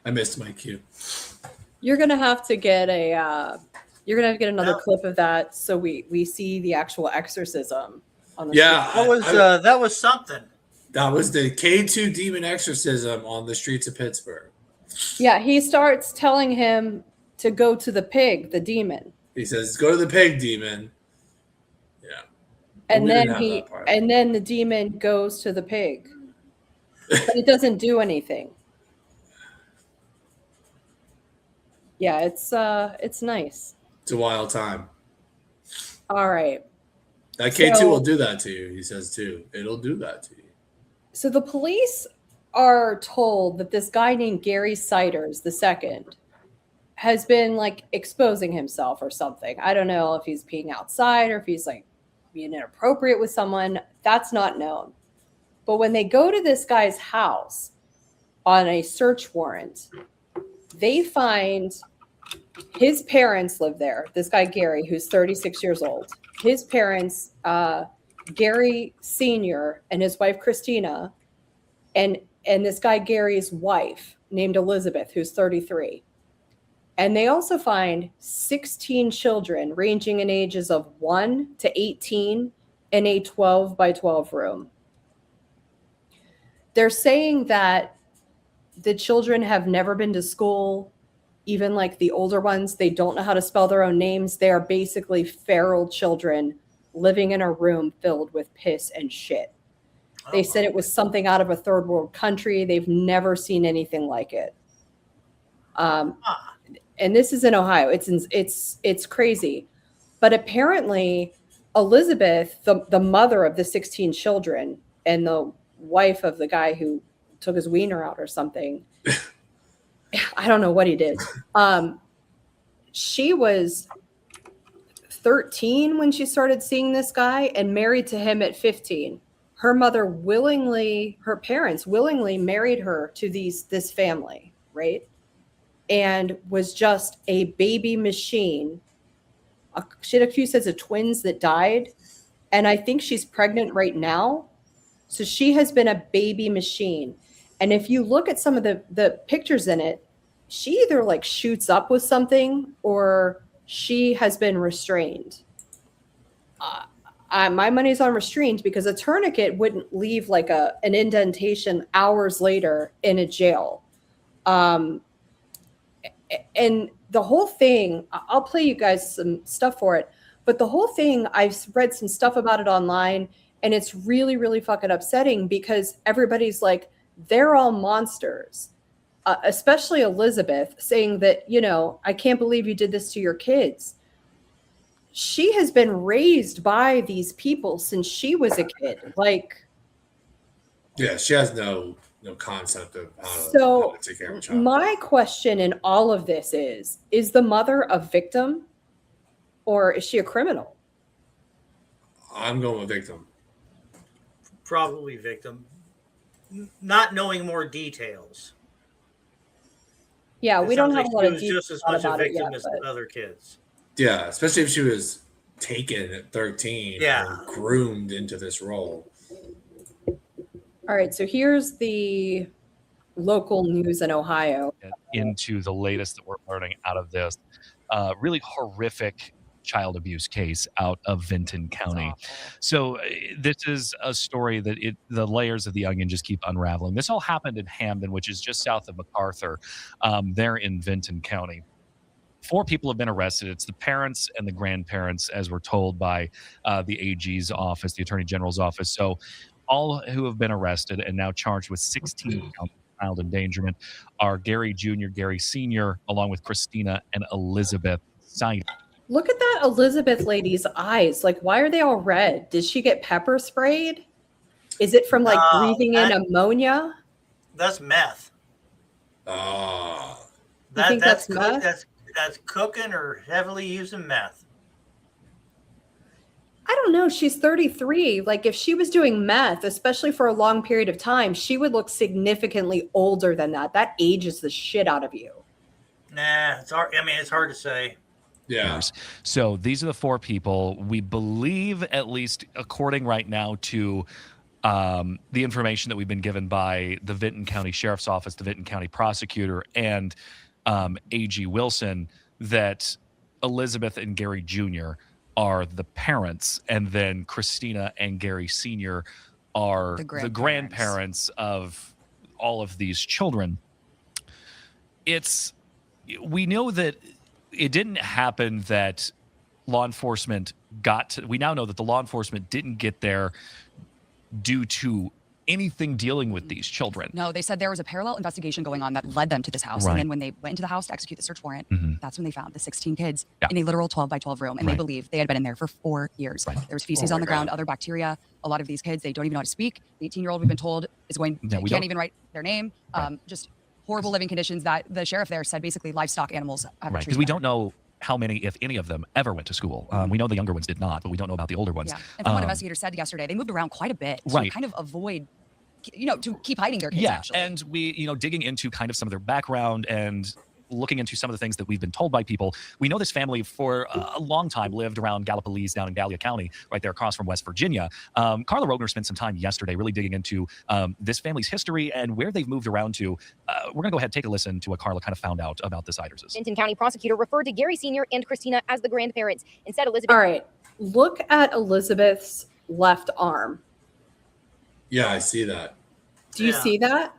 I missed my cue. You're gonna have to get a. You're gonna have to get another clip of that so we see the actual exorcism on the Yeah, that was something. That was the K2 demon exorcism on the streets of Pittsburgh. Yeah, he starts telling him to go to the pig, the demon. He says, "Go to the pig, demon." Yeah. And then the demon goes to the pig. But it doesn't do anything. Yeah, it's nice. It's a wild time. All right. That K2 will do that to you, he says too. It'll do that to you. So the police are told that this guy named Gary Siders II has been like exposing himself or something. I don't know if he's peeing outside or if he's like being inappropriate with someone. That's not known. But when they go to this guy's house on a search warrant, they find his parents live there. This guy, Gary, who's 36 years old. His parents, Gary Sr. and his wife, Christina, and this guy, Gary's wife, named Elizabeth, who's 33. And they also find 16 children ranging in ages of 1 to 18 in a 12 by 12 room. They're saying that the children have never been to school, even like the older ones. They don't know how to spell their own names. They are basically feral children living in a room filled with piss and shit. They said it was something out of a third world country. They've never seen anything like it. And this is in Ohio. It's crazy. But apparently Elizabeth, the mother of the 16 children and the wife of the guy who took his wiener out or something, I don't know what he did. She was 13 when she started seeing this guy and married to him at 15. Her parents willingly married her to this family, right? And was just a baby machine. She had a few sets of twins that died. And I think she's pregnant right now. So she has been a baby machine. And if you look at some of the pictures in it, she either like shoots up with something or she has been restrained. My money's on restrained because a tourniquet wouldn't leave like an indentation hours later in a jail. And the whole thing, I'll play you guys some stuff for it, but the whole thing, I've read some stuff about it online, and it's really, really fucking upsetting because everybody's like, they're all monsters. Especially Elizabeth saying that, I can't believe you did this to your kids. She has been raised by these people since she was a kid. Like, yeah, she has no concept of how to take care of a child. My question in all of this is the mother a victim or is she a criminal? I'm going with victim. Probably victim. Not knowing more details. Yeah, we don't have a lot of details. Just as much a victim as the other kids. Yeah, especially if she was taken at 13 and groomed into this role. All right, so here's the local news in Ohio. Into the latest that we're learning out of this really horrific child abuse case out of Vinton County. So this is a story that the layers of the onion just keep unraveling. This all happened in Hamden, which is just south of MacArthur, there in Vinton County. 4 people have been arrested. It's the parents and the grandparents, as we're told by the AG's office, the Attorney General's office. So all who have been arrested and now charged with 16 counts of child endangerment are Gary Jr., Gary Sr., along with Christina and Elizabeth Siders. Look at that Elizabeth lady's eyes. Like, why are they all red? Did she get pepper sprayed? Is it from like breathing in ammonia? That's meth. You think that's meth? That's cooking or heavily using meth. I don't know. She's 33. Like, if she was doing meth, especially for a long period of time, she would look significantly older than that. That ages the shit out of you. Nah, it's hard. I mean, it's hard to say. Yeah. So these are the 4 people we believe, at least according right now to the information that we've been given by the Vinton County Sheriff's Office, the Vinton County Prosecutor, and A.G. Wilson, that Elizabeth and Gary Jr. are the parents, and then Christina and Gary Sr. are the grandparents of all of these children. We know that it didn't happen that law enforcement we now know that the law enforcement didn't get there due to anything dealing with these children. No, they said there was a parallel investigation going on that led them to this house. Right. And then when they went into the house to execute the search warrant, that's when they found the 16 kids in a literal 12 by 12 room. And they believe they had been in there for 4 years. Right. There was feces on the ground, other bacteria. A lot of these kids, they don't even know how to speak. The 18-year-old, we've been told, can't even write their name. Just horrible living conditions that the sheriff there said basically livestock animals. Right, because we don't know how many, if any of them, ever went to school. We know the younger ones did not, but we don't know about the older ones. Yeah. And from what investigators said yesterday, they moved around quite a bit to kind of avoid, to keep hiding their kids, actually. And we, digging into kind of some of their background and looking into some of the things that we've been told by people, we know this family for a long time lived around Gallipolis down in Gallia County, right there across from West Virginia. Carla Rogner spent some time yesterday really digging into this family's history and where they've moved around to. We're going to go ahead and take a listen to what Carla kind of found out about the Siderses. Vinton County prosecutor referred to Gary Sr. and Christina as the grandparents. Instead, Elizabeth... All right. Look at Elizabeth's left arm. Yeah, I see that. Do you see that?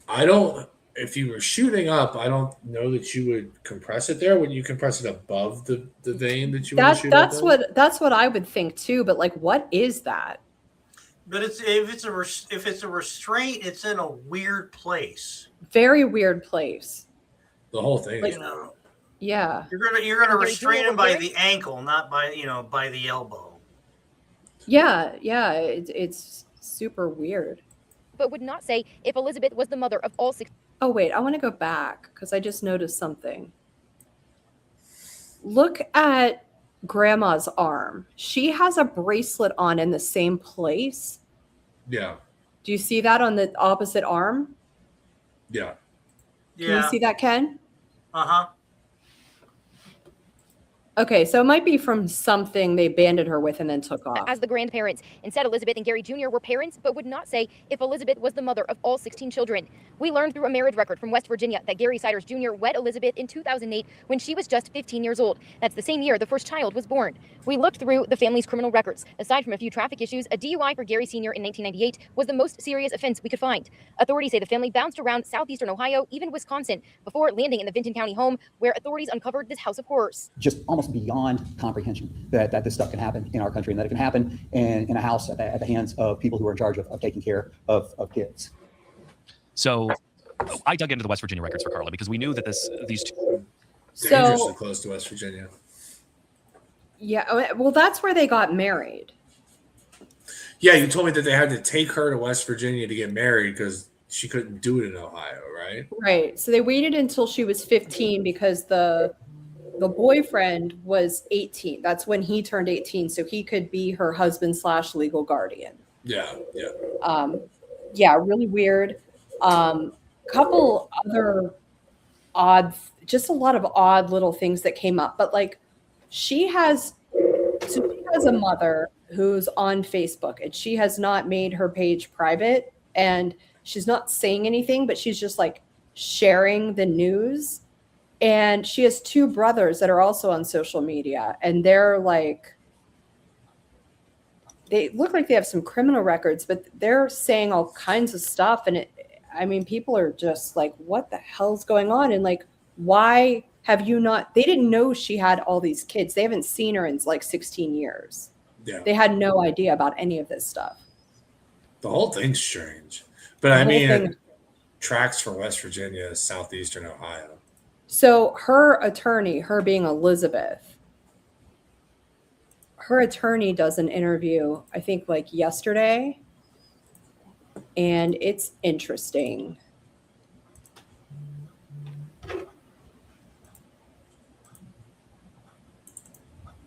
I don't... If you were shooting up, I don't know that you would compress it there. Would you compress it above the vein that you want to shoot that's what I would think too. But like, what is that? But if it's a restraint, it's in a weird place. Very weird place. The whole thing. Like, yeah. You're gonna restrain him by the ankle, not by by the elbow. Yeah. It's super weird. But would not say if Elizabeth was the mother of all 6. Oh, wait, I want to go back because I just noticed something. Look at Grandma's arm. She has a bracelet on in the same place. Yeah. Do you see that on the opposite arm? Yeah. Can you see that, Ken? Uh-huh. Okay, so it might be from something they banded her with and then took off. As the grandparents. Instead, Elizabeth and Gary Jr. were parents, but would not say if Elizabeth was the mother of all 16 children. We learned through a marriage record from West Virginia that Gary Siders Jr. wed Elizabeth in 2008 when she was just 15 years old. That's the same year the first child was born. We looked through the family's criminal records. Aside from a few traffic issues, a DUI for Gary Sr. in 1998 was the most serious offense we could find. Authorities say the family bounced around southeastern Ohio, even Wisconsin, before landing in the Vinton County home where authorities uncovered this house of horrors. Just almost beyond comprehension that this stuff can happen in our country and that it can happen in a house at the hands of people who are in charge of taking care of kids. So I dug into the West Virginia records for Carla because we knew that these two... Dangerously close to West Virginia. Yeah, well, that's where they got married. Yeah, you told me that they had to take her to West Virginia to get married because she couldn't do it in Ohio, right? Right. So they waited until she was 15 because the boyfriend was 18. That's when he turned 18, so he could be her husband / legal guardian. Yeah. Yeah, really weird. Couple other odd, just a lot of odd little things that came up. But like, she has a mother who's on Facebook, and she has not made her page private, and she's not saying anything, but she's just like sharing the news. And she has 2 brothers that are also on social media, and they're like, they look like they have some criminal records, but they're saying all kinds of stuff. And people are just like, what the hell's going on? And like, why have you not, they didn't know she had all these kids. They haven't seen her in like 16 years. Yeah. They had no idea about any of this stuff. The whole thing's strange. But it tracks from West Virginia, southeastern Ohio. So her attorney, her being Elizabeth, her attorney does an interview, I think like yesterday, and it's interesting.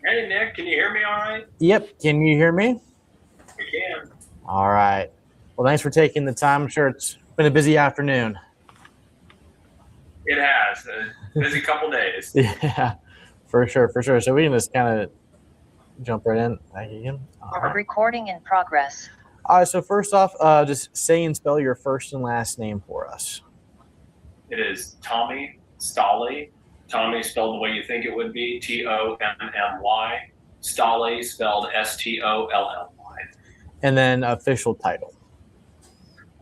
Hey, Nick, can you hear me all right? Yep. Can you hear me? I can. All right. Well, thanks for taking the time. I'm sure it's been a busy afternoon. It has. A busy couple days. Yeah, for sure. So we can just kind of jump right in. Thank you again. All right. Recording in progress. All right. So first off, just say and spell your first and last name for us. It is Tommy Stolly. Tommy spelled the way you think it would be, Tommy. Stolly spelled Stolly. And then official title.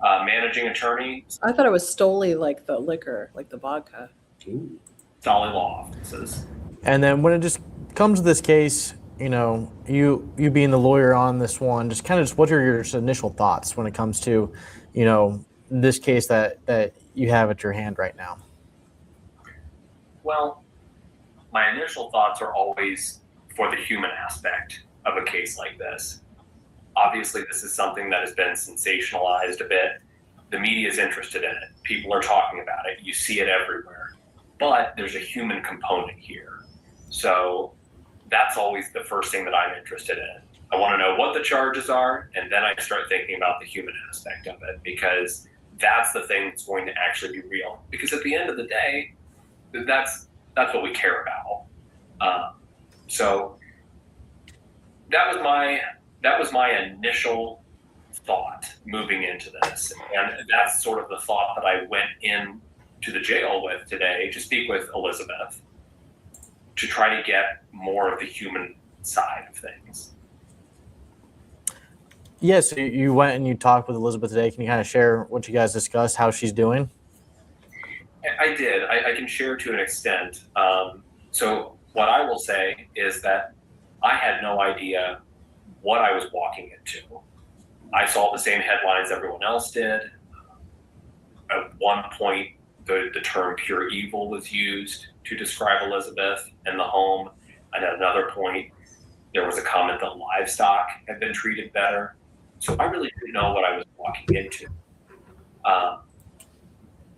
Managing attorney, I thought it was Stoli, like the liquor, like the vodka. Ooh. Stolly Law Offices. And then when it just comes to this case, you know, you being the lawyer on this one, just kind of just what are your initial thoughts when it comes to, you know, this case that you have at your hand right now? Well, my initial thoughts are always for the human aspect of a case like this. Obviously, this is something that has been sensationalized a bit. The media is interested in it. People are talking about it. You see it everywhere. But there's a human component here. So that's always the first thing that I'm interested in. I want to know what the charges are, and then I start thinking about the human aspect of it, because that's the thing that's going to actually be real. Because at the end of the day, that's what we care about. So that was my initial thought moving into this, and that's sort of the thought that I went in to the jail with today to speak with Elizabeth, to try to get more of the human side of things. Yes, so you went and you talked with Elizabeth today. Can you kind of share what you guys discussed, how she's doing? I did. I can share to an extent. So what I will say is that I had no idea what I was walking into. I saw the same headlines everyone else did. At one point, the term pure evil was used to describe Elizabeth and the home. And at another point, there was a comment that livestock had been treated better. So I really didn't know what I was walking into.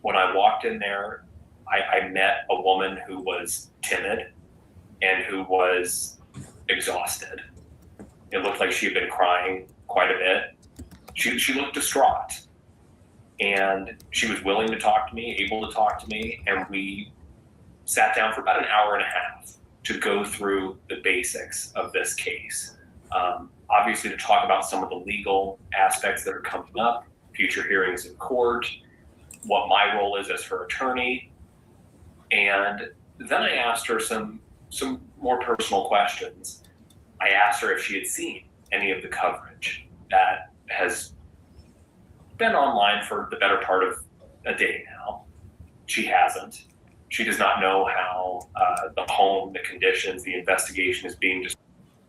When I walked in there, I met a woman who was timid and who was exhausted. It looked like she had been crying quite a bit. She looked distraught. And she was willing to talk to me, able to talk to me, and we sat down for about an hour and a half to go through the basics of this case. Obviously, to talk about some of the legal aspects that are coming up, future hearings in court, what my role is as her attorney. And then I asked her some more personal questions. I asked her if she had seen any of the coverage that has been online for the better part of a day now. She hasn't. She does not know how the home, the conditions, the investigation is being just.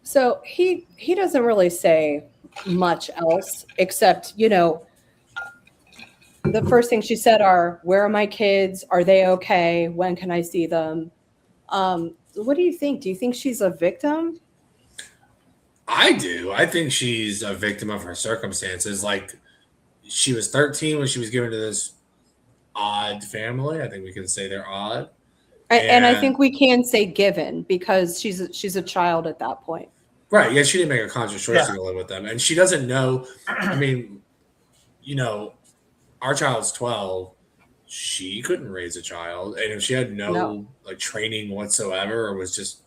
So he doesn't really say much else except, you know, the first thing she said are, where are my kids? Are they okay? When can I see them? What do you think? Do you think she's a victim? I do. I think she's a victim of her circumstances. Like, she was 13 when she was given to this odd family. I think we can say they're odd. And I think we can say given, because she's a child at that point. Right. Yeah, she didn't make a conscious choice to go live with them. And she doesn't know. I mean, you know, our child's 12. She couldn't raise a child. And if she had no like training whatsoever, or was just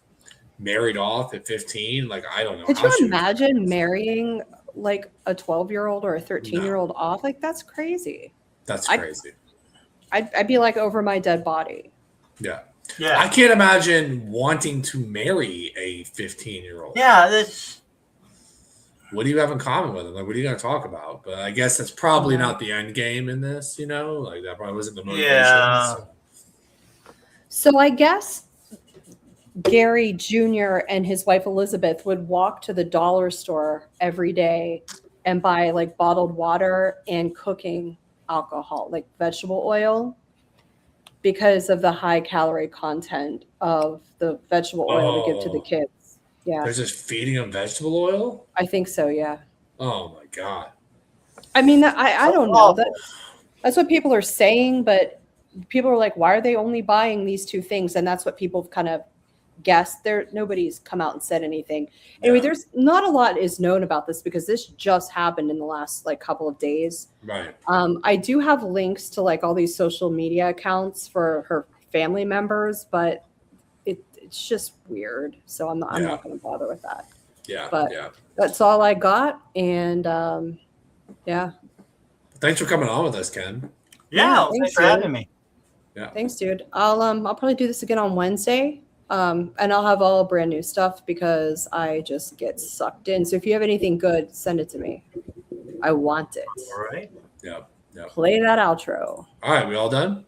married off at 15, like, I don't know. Could you imagine marrying like a 12-year-old or a 13-year-old off? Like, that's crazy. That's crazy. I'd be like over my dead body. Yeah. Yeah. I can't imagine wanting to marry a 15-year-old. Yeah, that's. What do you have in common with them? Like, what are you going to talk about? But I guess that's probably not the end game in this, you know? Like, that probably wasn't the motivation. Yeah. So I guess Gary Jr. and his wife Elizabeth would walk to the dollar store every day and buy like bottled water and cooking alcohol, like vegetable oil, because of the high calorie content of the vegetable oil to give to the kids. Yeah. They're just feeding them vegetable oil? I think so, yeah. Oh my God. I mean, I don't know. That's what people are saying, but people are like, why are they only buying these two things? And that's what people have kind of guessed. Nobody's come out and said anything. Anyway, there's not a lot is known about this because this just happened in the last like couple of days. Right. I do have links to like all these social media accounts for her family members, but it's just weird. So I'm not going to bother with that. Yeah. But- yeah. That's all I got. And yeah, Thanks for coming on with us, Ken. Yeah, thanks, thanks for dude. having me. thanks, dude. I'll probably do this again on Wednesday. And I'll have all brand new stuff because I just get sucked in. So if you have anything good, send it to me. I want it. All right. Yeah. Play that outro. All right. We all done?